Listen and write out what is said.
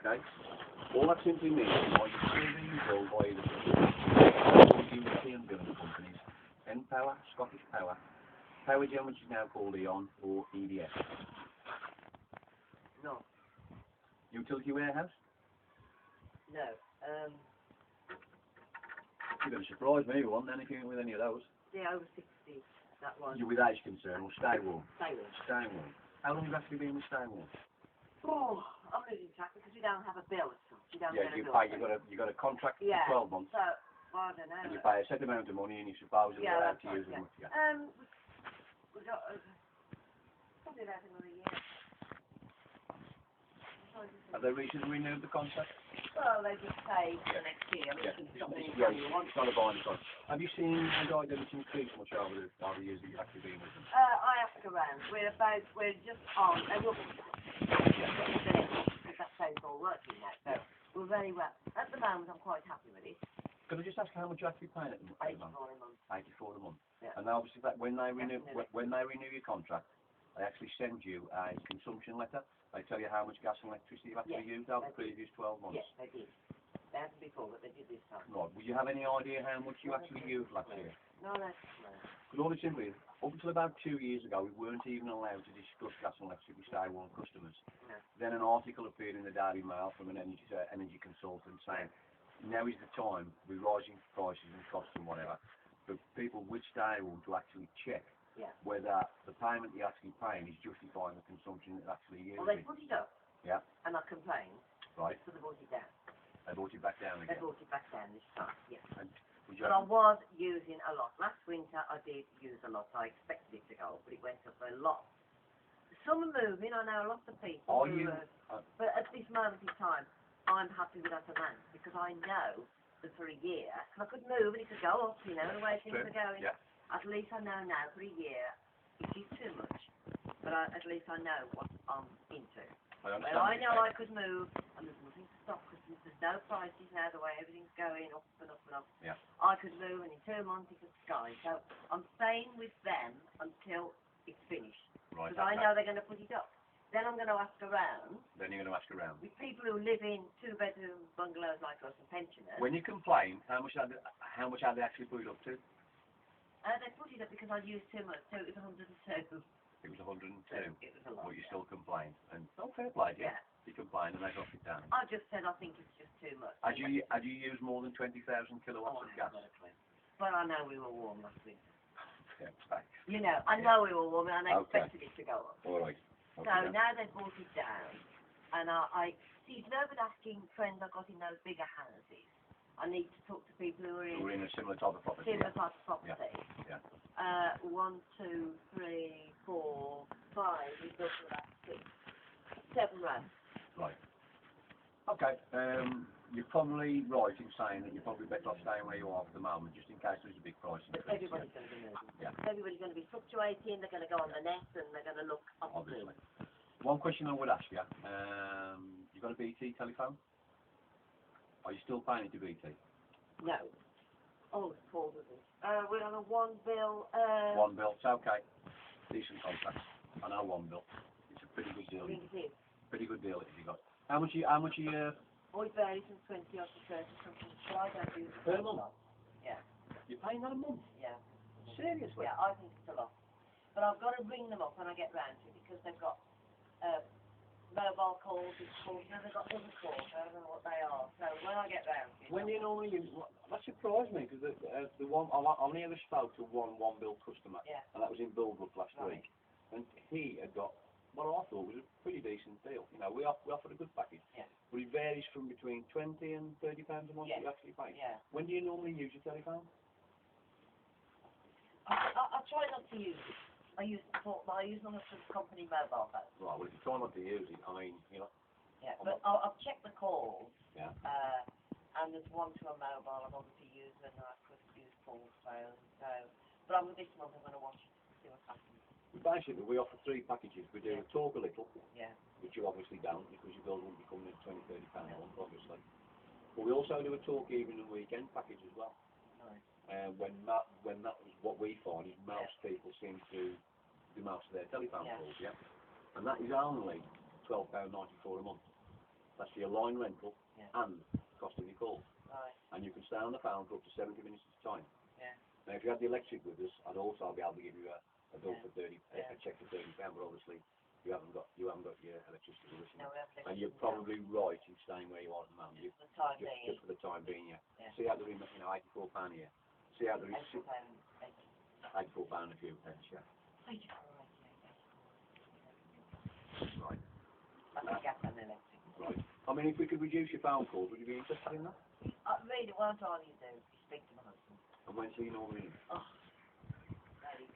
okay? All that simply means is by your survey you bill by the European billing companies, Npower, Scottish Power, Power Gen, which is now called E.ON, or EDF. No. Utility warehouse? No. You're going to surprise me with one then if you ain't with any of those. Yeah, over 60, that one. You're with age concern, or stay warm. Stay warm. Stay warm. How long have you actually been with stay warm? Oh, I'm losing track because we don't have a bill as such. We don't Yeah, get a you bill. pay, you got a contract Yeah. for 12 months, So, well, I don't know. and you pay a set amount of money, and you're supposedly allowed to use as much. Yeah. We got probably about another year. Have they recently renewed the contract? Well, they just say for the next year. It's not a binding contract. Have you seen the dynamics increase much over the years that you've actually been with them? I ask around. We're just on. They will because that's how it's all working now. So we're very well. At the moment, I'm quite happy with it. Could I just ask how much you're actually paying at the moment? 84 a month. 84 a month. Yeah. And obviously, when they renew your contract, they actually send you a consumption letter. They tell you how much gas and electricity you've actually used over the previous 12 months. Yes, they did. They hadn't before, but they did this time. Right. Would you have any idea how much you actually used last year? No. Because all it's simply is, up until about 2 years ago, we weren't even allowed to discuss gas and electricity with stay warm customers. No. Then an article appeared in the Daily Mail from an energy consultant saying, now is the time, with rising prices and costs and whatever, for people with stay warm to actually check whether the payment you're actually paying is justifying the consumption that they're actually using. Well, they put it up. Yeah. And I complained. Right. So they brought it down. They brought it back down again. They brought it back down this time, yes. And But I was using a lot. Last winter I did use a lot. I expected it to go up, but it went up a lot. Some are moving. I know lots of people. But at this moment in time, I'm happy with that amount because I know that for a year, and I could move and it could go up, the way things are going. Yeah. At least I know now for a year it is too much. But at least I know what I'm into. I know I could move, and there's nothing to stop because there's no prices now, the way everything's going up and up and up. Yeah. I could move, and in 2 months it could sky. So I'm staying with them until it's finished. Right. Because I know they're going to put it up. Then I'm going to ask around. Then you're going to ask around. With people who live in 2-bedroom bungalows like us and pensioners. When you complain, how much have they actually put it up to? They put it up because I used too much, so it was 102. It was 102. It was a lot. But you still complained. And fair play, yeah. You complained and they got it down. I just said I think it's just too much. Had you used more than 20,000 kilowatts of gas? Well, I know we were warm last winter. Yeah, thanks. I know we were warm and I expected it to go up. All right. So now they've brought it down, and I see, no good asking friends I've got in those bigger houses. I need to talk to people who are in a similar type of property. Similar type of property. Yeah. 1, 2, 3, 4, 5. We go for that 6, 7 rows. Right. Okay. You're probably right in saying that you're probably better off staying where you are for the moment, just in case there's a big price increase. But everybody's going to be moving. Yeah. Everybody's going to be fluctuating. They're going to go on the net and they're going to look up. Obviously. One question I would ask you: you got a BT telephone? Are you still paying into BT? No. Oh, it's Paul, doesn't it? We're on a 1 bill. 1 bill. It's okay. Decent contract. I know 1 bill. It's a pretty good deal. I think it is. Pretty good deal if you got. How much are you? Oh, it varies from 20 odd to 30 something. So I don't use it. Per month? Yeah. You're paying that a month? Yeah. Seriously? Yeah, I think it's a lot. But I've got to ring them up when I get round to it because they've got mobile calls, they've got other calls, I don't know what they are. So when I get round to it... When do you normally use... That surprised me because the one... I've only ever spoke to one bill customer. Yeah. And that was in Bilbrook last week. And he had got what I thought was a pretty decent deal. We offered a good package. Yeah. But it varies from between £20 and £30 a month that you actually pay. Yeah. When do you normally use your telephone? I try not to use it. I use them as a company mobile phone. Right, well if you try not to use it, I mean, Yeah, but I've checked the calls. Yeah. And there's one to a mobile I've obviously used and I could use Paul's phone. So, but this month I'm going to watch it, see what's happening. Basically, we offer 3 packages. We do Talk a Little, which you obviously don't because your bill won't be coming at £20, £30 a month, obviously. But we also do a Talk Evening and Weekend package as well. Right. When that was what we find is most people seem to do most of their telephone calls, and that is only £12.94 a month. That's your line rental Yeah. and cost of your calls. Right. And you can stay on the phone for up to 70 minutes at a time. Yeah. Now, if you had the electric with us, I'd also be able to give you a bill Yeah. for 30, Yeah. a check for £30, but obviously you haven't got your electricity with us. No, we have And you're probably right in staying where you are at the moment. just for the time Just being. for the time being, yeah. Yeah. See out the room, £84 a year. See out the room, £84 a few pence, yeah. Right. I think gas and electric. Right. I mean, if we could reduce your phone calls, would you be interested in that? Really, what I'm trying to do is speak to my husband. And when do you normally in? Oh,